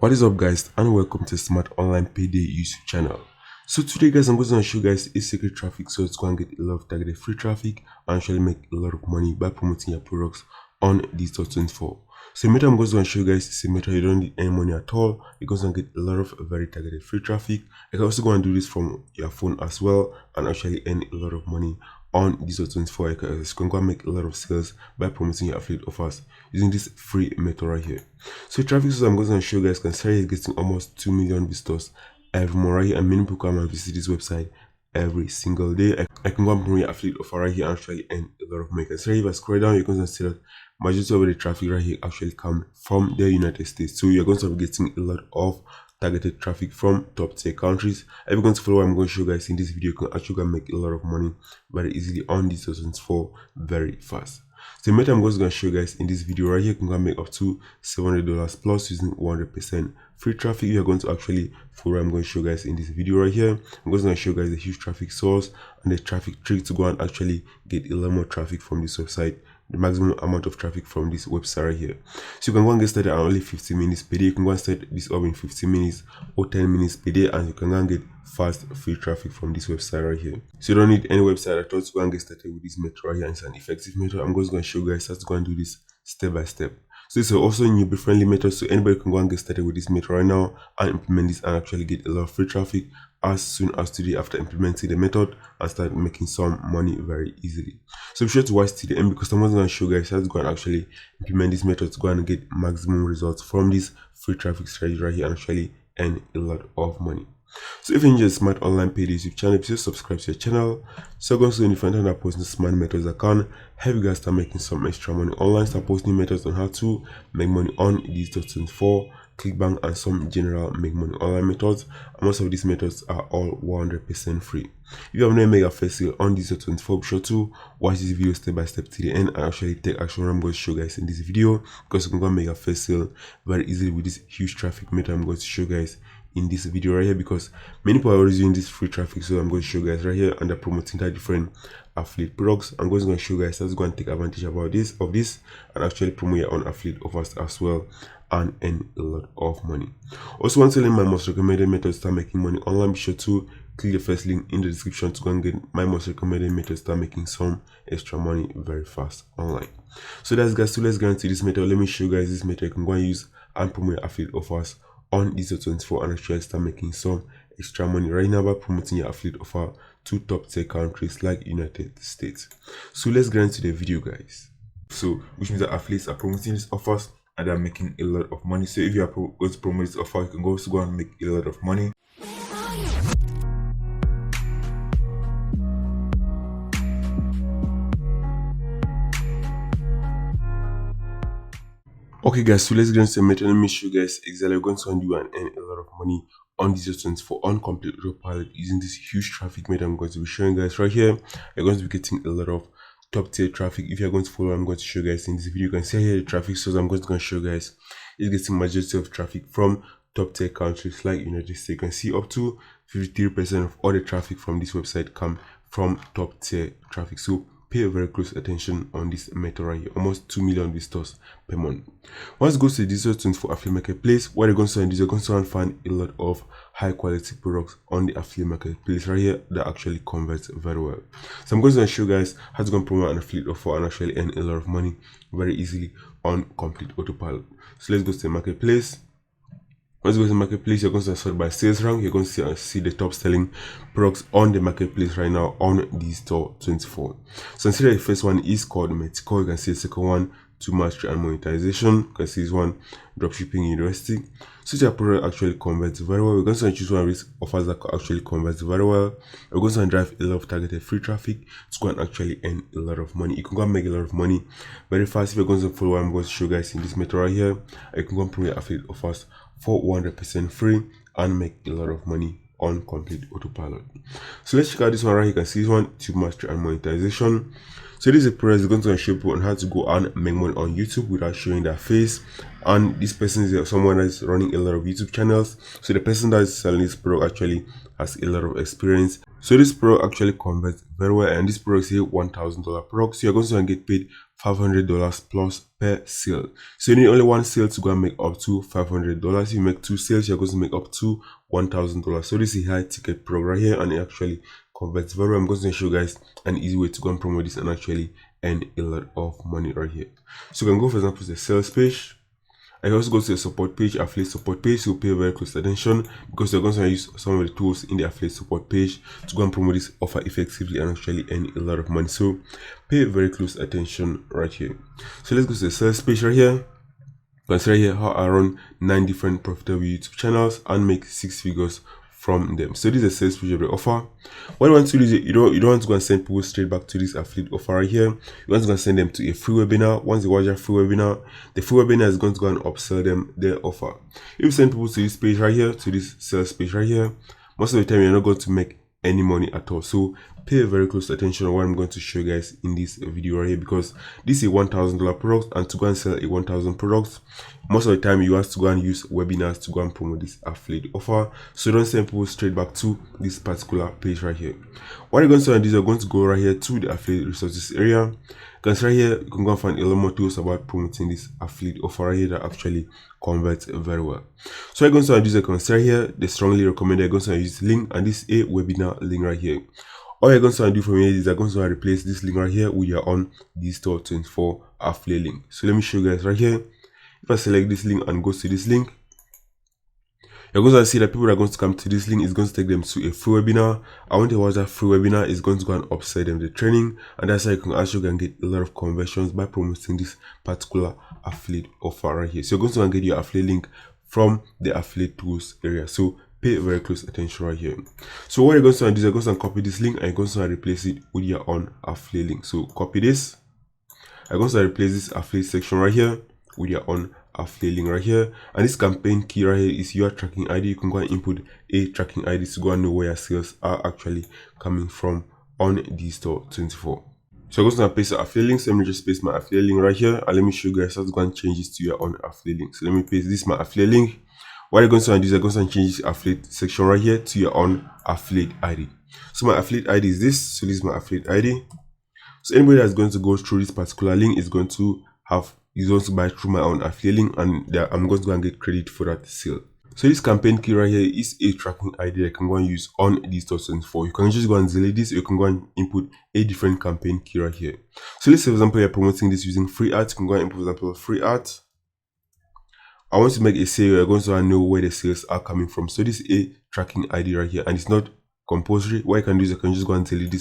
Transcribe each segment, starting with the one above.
What is up guys, and welcome to Smart Online Payday YouTube channel. So today guys, I'm going to show you guys a secret traffic source to get a lot of targeted free traffic and actually make a lot of money by promoting your products on Digistore24. So the method I'm going to show you guys is a method you don't need any money at all. You're going to get a lot of very targeted free traffic. You can also go and do this from your phone as well and actually earn a lot of money on Digistore24. You can go and make a lot of sales by promoting your affiliate offers using this free method right here. So traffic source I'm going to show you guys can start getting almost 2 million visitors every month right here, and many people come and visit this website every single day. I can go and promote your affiliate offer right here and actually earn a lot of money. So if I scroll down, you're going to see that majority of the traffic right here actually come from the United States. So you're going to be getting a lot of targeted traffic from top tier countries. If you're going to follow what I'm going to show you guys in this video, you can actually make a lot of money very easily on this Digistore24 very fast. So the method I'm going to show you guys in this video right here, you can go and make up to $700 plus using 100% free traffic. You're going to actually follow what I'm going to show you guys in this video right here. I'm going to show you guys the huge traffic source and the traffic trick to go and actually get a lot more traffic from this website, the maximum amount of traffic from this website right here. So you can go and get started at only 15 minutes per day. You can go and start this up in 15 minutes or 10 minutes per day, and you can go and get fast free traffic from this website right here. So you don't need any website at all to go and get started with this method right here. It's an effective method. I'm just going to show you guys how to go and do this step by step. So it's also a newbie friendly method, so anybody can go and get started with this method right now and implement this and actually get a lot of free traffic as soon as today after implementing the method and start making some money very easily. So be sure to watch till the end, because I'm going to show you guys how to go and actually implement this method to go and get maximum results from this free traffic strategy right here and actually earn a lot of money. So if you enjoy Smart Online Payday YouTube channel, please subscribe to your channel. So go so you find out posting smart methods that can help you guys start making some extra money online. Start posting methods on how to make money on Digistore24, Clickbank, and some general make money online methods. And most of these methods are all 100% free. If you have not made a first sale on Digistore24, be sure to watch this video step by step to the end and actually take action. I'm going to show you guys in this video, because you can go and make a first sale very easily with this huge traffic method I'm going to show you guys in this video right here, because many people are already using this free traffic. So I'm going to show you guys right here, and they're promoting that different affiliate products. I'm going to show you guys how to go and take advantage about this and actually promote your own affiliate offers as well and earn a lot of money. Also, want to learn my most recommended method to start making money online, be sure to click the first link in the description to go and get my most recommended method to start making some extra money very fast online. So that's guys, so let's get into this method. Let me show you guys this method you can go and use and promote your affiliate offers on Digistore24 and actually start making some extra money right now by promoting your affiliate offer to top tier countries like United States. So let's get into the video guys. So which means that affiliates are promoting these offers and they're making a lot of money. So if you are going to promote this offer, you can also go and make a lot of money. Okay guys, so let's get into the method. Let me show you guys exactly what we're going to do and earn a lot of money on Digistore24 on complete Autopilot using this huge traffic method I'm going to be showing guys right here. You're going to be getting a lot of top tier traffic. If you're going to follow what I'm going to show you guys in this video, you can see here the traffic source I'm going to show you guys is getting majority of traffic from top tier countries like United States. You can see up to 53% of all the traffic from this website come from top tier traffic. So pay a very close attention on this method right here. Almost 2 million visitors per month. Once you go to the Digistore24 affiliate marketplace, what you're going to find is you're going to find a lot of high quality products on the affiliate marketplace right here that actually converts very well. So I'm going to show you guys how to go and promote an affiliate offer and actually earn a lot of money very easily on complete Autopilot. So let's go to the marketplace. Once you go to the marketplace, you're going to sort by sales rank. You're going to see the top selling products on the marketplace right now on Digistore24. So consider the first one is called Metico. You can see the second one, to mastery and monetization. You can see this one, dropshipping university. So your product actually converts very well. We're going to choose one of these offers that actually converts very well. We're going to drive a lot of targeted free traffic to go and actually earn a lot of money. You can go and make a lot of money very fast if you're going to follow what I'm going to show you guys in this method right here. You can go and promote affiliate offers for 100% free and make a lot of money on complete Autopilot. So let's check out this one right here. You can see this one, to mastery and monetization. So this is a product that's going to show people on how to go and make money on YouTube without showing their face. And this person is someone that's running a lot of YouTube channels. So the person that is selling this product actually has a lot of experience So this product actually converts very well, and this product is a $1,000 product. So you're going to get paid $500 plus per sale. So you need only one sale to go and make up to $500. If you make two sales, you're going to make up to $1,000. So this is a high ticket product right here, and it actually converts very well. I'm going to show you guys an easy way to go and promote this and actually earn a lot of money right here. So you can go, for example, to the sales page. I can also go to the support page, affiliate support page. So pay very close attention, because you're going to use some of the tools in the affiliate support page to go and promote this offer effectively and actually earn a lot of money. So pay very close attention right here. So let's go to the sales page right here. Consider here how I run 9 different profitable YouTube channels and make 6 figures from them. So this is a sales page of the offer. What you want to do is you don't want to go and send people straight back to this affiliate offer right here. You want to go and send them to a free webinar. Once they watch a free webinar, the free webinar is going to go and upsell them their offer. If you send people to this page right here, to this sales page right here, most of the time you're not going to make any money at all. So pay very close attention on what I'm going to show you guys in this video right here, because this is a $1,000 product, and to go and sell a 1,000 products, most of the time you have to go and use webinars to go and promote this affiliate offer. So don't send people straight back to this particular page right here. What you're going to do is you're going to go right here to the affiliate resources area. Because right here you can go and find a lot more tools about promoting this affiliate offer right here that actually converts very well. So you're going to use a consider here, they strongly recommend you're going to use this link, and this is a webinar link right here. All you're going to do from here is you're going to replace this link right here with your own Digistore24 affiliate link. So let me show you guys right here. If I select this link and go to this link, you're going to see that people are going to come to this link. Is going to take them to a free webinar. I want to watch that free webinar. Is going to go and upsell them the training, and that's how you can actually get a lot of conversions by promoting this particular affiliate offer right here. So you're going to get your affiliate link from the affiliate tools area. So pay very close attention right here. So what you're going to do is you're going to copy this link and you're going to replace it with your own affiliate link. So copy this. I'm going to replace this affiliate section right here with your own affiliate link right here, and this campaign key right here is your tracking ID. You can go and input a tracking ID to go and know where your sales are actually coming from on Digistore24. So I'm going to paste the affiliate link. So let me just paste my affiliate link right here, and let me show you guys how to go and change this to your own affiliate link. So let me paste this my affiliate link. What you're going to do is you're going to change this affiliate section right here to your own affiliate ID. So my affiliate ID is this. So this is my affiliate ID. So anybody that's going to go through this particular link is going to buy through my own affiliate link, and I'm going to go and get credit for that sale. So this campaign key right here is a tracking ID that I can go and use on Digistore24. You can just go and delete this, or you can go and input a different campaign key right here. So let's say, for example, you're promoting this using free ads. You can go and input, for example, free ads. I want to make a sale. You're going to know where the sales are coming from. So this is a tracking ID right here, and it's not compulsory. What I can do is I can just go and delete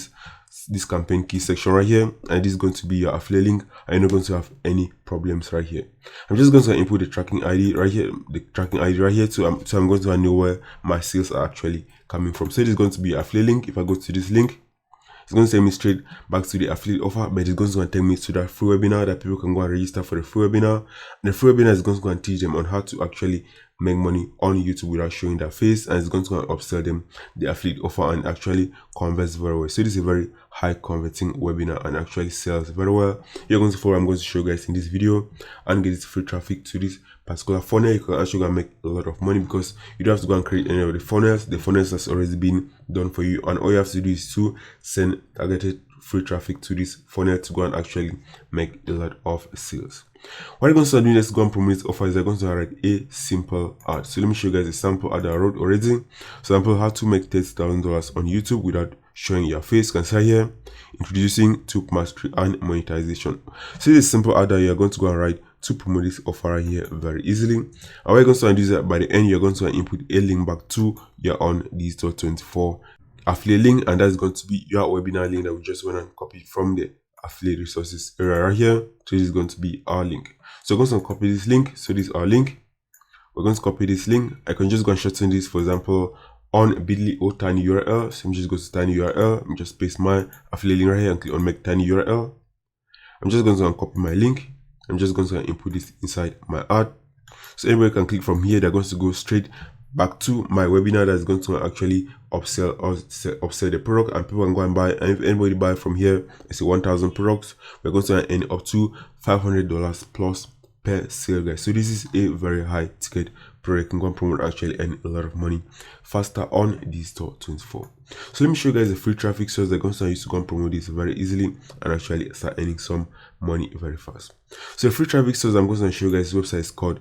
this campaign key section right here, and this is going to be your affiliate link, and you're not going to have any problems right here. I'm just going to input the tracking ID right here, so I'm going to know where my sales are actually coming from. So this is going to be affiliate link. If I go to this link, it's going to take me straight back to the affiliate offer, but it's going to take me to that free webinar that people can go and register for the free webinar. And the free webinar is going to go and teach them on how to actually make money on YouTube without showing their face, and it's going to go and upsell them the affiliate offer and actually converts very well. So this is a very high converting webinar and actually sells very well. You're going to follow I'm going to show you guys in this video and get this free traffic to this particular funnel. You can actually go and make a lot of money because you don't have to go and create any of the funnels. The funnels has already been done for you, and all you have to do is to send targeted free traffic to this funnel to go and actually make a lot of sales. What you're going to start doing is go and promote this offer is you're going to write a simple ad. So let me show you guys a sample ad I wrote already. Example, how to make $30,000 on YouTube without showing your face. You can see here, introducing to mastery and monetization. So this is a simple ad that you're going to go and write to promote this offer right here very easily. And what you're going to do is that by the end, you're going to input a link back to your own Digistore24 affiliate link, and that's going to be your webinar link that we just went and copied from the affiliate resources area right here. So this is going to be our link. So we're going to copy this link. So this is our link. We're going to copy this link. I can just go and shorten this, for example, on bit.ly or tiny URL. So I'm just going to tiny URL. I'm just paste my affiliate link right here and click on make tiny URL. I'm just going to copy my link. I'm just going to input this inside my ad. So anybody can click from here. They're going to go straight back to my webinar that's going to actually upsell the product, and people can go and buy. And if anybody buy from here, it's a 1,000 products. We're going to earn up to $500 plus per sale, guys. So this is a very high ticket product, can go and promote, actually earn a lot of money faster on Digistore24. So let me show you guys the free traffic source that going to use to go and promote this very easily and actually start earning some money very fast. So the free traffic source I'm going to show you guys, this website is called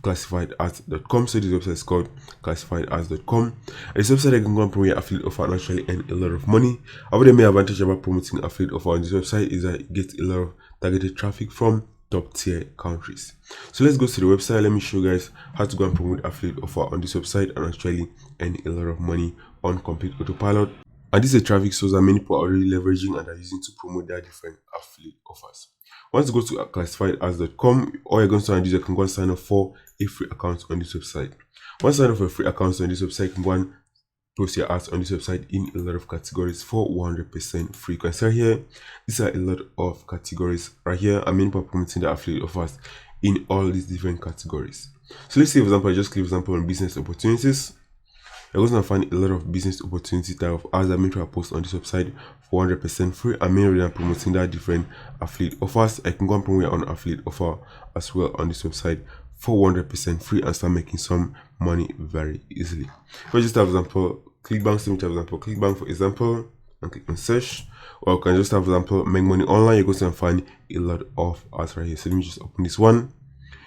classifiedads.com. So this website is called classifiedads.com. And this website I can go and promote your affiliate offer and actually earn a lot of money. However, the main advantage about promoting affiliate offer on this website is that it gets a lot of targeted traffic from top tier countries. So let's go to the website. Let me show you guys how to go and promote affiliate offer on this website and actually earn a lot of money on complete autopilot. And this is a traffic source that many people are already leveraging and are using to promote their different affiliate offers. Once you go to classifiedads.com, all you're going to do is you can go and sign up for a free account on this website. Once you sign up for a free account on this website, you can go and post your ads on this website in a lot of categories for 100% free. You can see here, these are a lot of categories right here. I mean, people promoting the affiliate offers in all these different categories. So let's say, for example, I just click, for example, on business opportunities. You're going to find a lot of business opportunity type of ads that I post on this website for 100% free. I'm mainly promoting that different affiliate offers. I can go and promote your own affiliate offer as well on this website for 100% free and start making some money very easily. If I just have example Clickbank, so for example Clickbank for example, and click on search, or you can just have example make money online. You're going to find a lot of ads right here. So let me just open this one.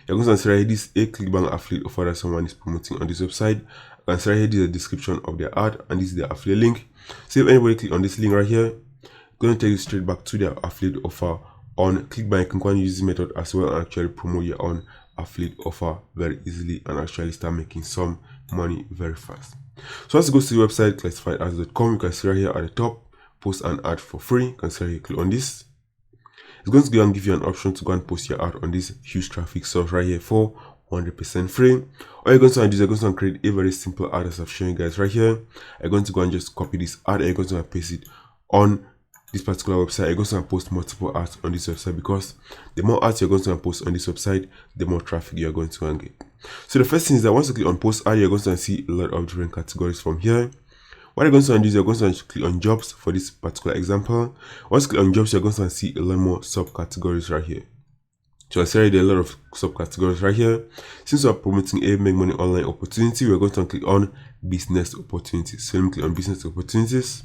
You're going to see right here, this a Clickbank affiliate offer that someone is promoting on this website. You can see right here, this is the description of their ad and this is the affiliate link. So if anybody click on this link right here, it's going to take you straight back to their affiliate offer on Clickbank. You can go and use this method as well and actually promote your own affiliate offer very easily and actually start making some money very fast. So once you go to the website classifiedads.com, you can see right here at the top, post an ad for free. You can see right here, click on this. It's going to go and give you an option to go and post your ad on this huge traffic source right here for 100% free. All you're going to do is you're going to create a very simple ad as I've shown you guys right here. You're going to go and just copy this ad and you're going to paste it on this particular website. You're going to post multiple ads on this website because the more ads you're going to post on this website, the more traffic you're going to get. So the first thing is that once you click on post ad, you're going to see a lot of different categories from here. What you're going to do is you're going to click on jobs for this particular example. Once you click on jobs, you're going to see a lot more subcategories right here. So I said there are a lot of subcategories right here. Since we're promoting a make money online opportunity, we're going to click on business opportunities. So let me click on business opportunities.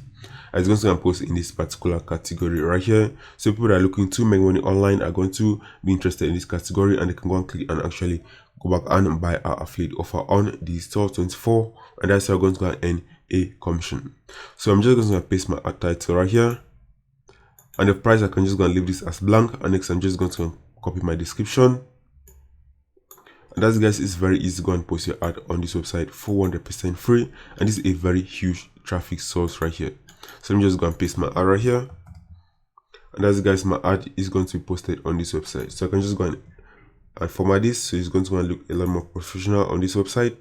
It's going to post in this particular category right here. So people that are looking to make money online are going to be interested in this category and they can go and click and actually go back and buy our affiliate offer on Digistore24, and that's how you're going to go and earn a commission. So I'm just going to paste my ad title right here, and the price I can just go and leave this as blank, and next I'm just going to copy my description. And that's, guys, it's very easy to go and post your ad on this website for 100% free, and this is a very huge traffic source right here. So let me just go and paste my ad right here, and that's, guys, my ad is going to be posted on this website. So I can just go and format this so it's going to look a lot more professional on this website.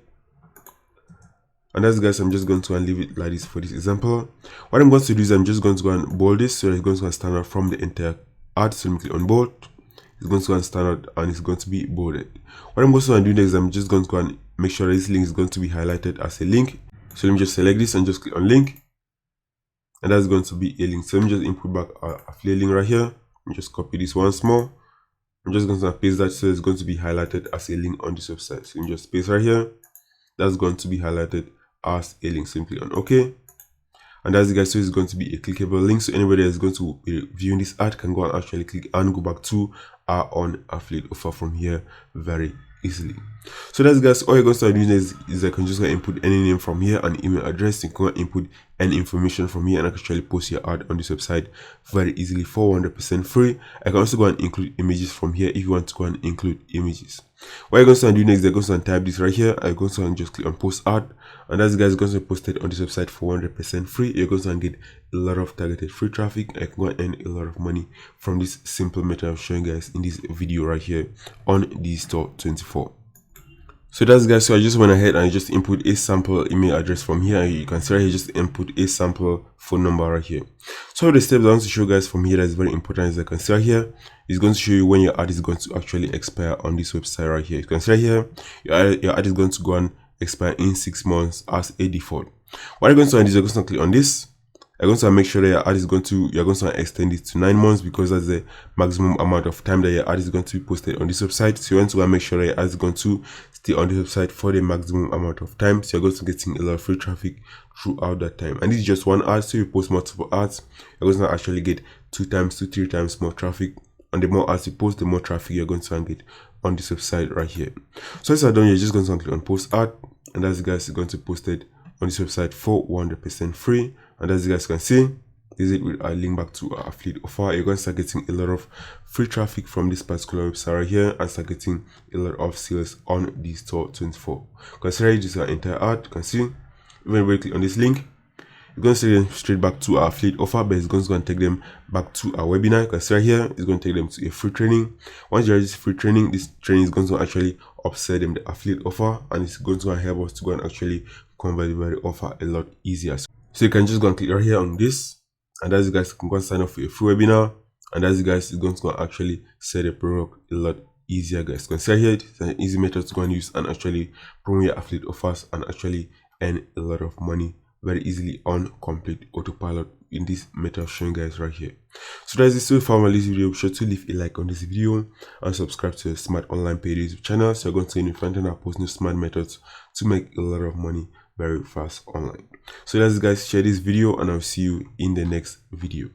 And that's, guys, I'm just going to leave it like this for this example. What I'm going to do is I'm just going to go and bold this so it's going to stand out from the entire ad. So let me click on bold. It's going to go and stand out and it's going to be bolded. What I'm going to do next is I'm just going to go and make sure this link is going to be highlighted as a link. So let me just select this and just click on link, and that's going to be a link. So let me just input back our affiliate link right here. Let me just copy this once more. I'm just going to paste that so it's going to be highlighted as a link on this website. So you just paste right here. That's going to be highlighted as a link. Simply on OK. And that's, guys, so it's going to be a clickable link. So anybody that's going to be viewing this ad can go and actually click and go back to our own affiliate offer from here very easily. So that's, guys, all you're going to start doing is I can just go input any name from here, an email address. You can input any information from here and I can actually post your ad on this website very easily for 100% free. I can also go and include images from here if you want to go and include images. What you're going to do next is you're going to type this right here. I'm going to just click on post ad, and that's, guys, going to be posted on this website for 100% free. You're going to get a lot of targeted free traffic. I can go and earn a lot of money from this simple method I'm showing you guys in this video right here on Digistore24. So that's, guys, so I just went ahead and I just input a sample email address from here, and you can see right here just input a sample phone number right here. So the steps I want to show you guys from here that's very important is I can see right here is going to show you when your ad is going to actually expire on this website right here. You can see right here your ad is going to go and expire in 6 months as a default. What you're going to do is you're going to click on this. you're going to make sure that your ad is you're going to extend it to 9 months, because that's the maximum amount of time that your ad is going to be posted on this website. So you want to make sure that your ad is going to stay on the website for the maximum amount of time, so you're going to getting a lot of free traffic throughout that time. And this is just one ad, so you post multiple ads, you're going to actually get 2 times to 3 times more traffic. And the more ads you post, the more traffic you're going to get on this website right here. So once you're done, you're just going to click on post ad, and as you guys are going to post it on this website for 100% free. And as you guys can see, this is it with a link back to our affiliate offer. You're going to start getting a lot of free traffic from this particular website right here, and start getting a lot of sales on Digistore24. Consider this is our entire ad. You can see when we click on this link, you're going to take them straight back to our affiliate offer, but it's going to take them back to our webinar. Because right here, it's going to take them to a free training. Once you register free training, this training is going to actually upsell them the affiliate offer, and it's going to help us to go and actually convert the offer a lot easier. So you can just go and click right here on this, and as you guys can go and sign up for a free webinar, and as you guys is going to go actually sell the product a lot easier, guys. Consider here it's an easy method to go and use and actually promote your affiliate offers and actually earn a lot of money very easily on complete autopilot in this method showing guys right here. So that's it. So if you found this video, be sure to leave a like on this video and subscribe to the Smart Online Payday YouTube channel, so you're going to see in front and I post new smart methods to make a lot of money very fast online. So that's it, guys, share this video and I'll see you in the next video.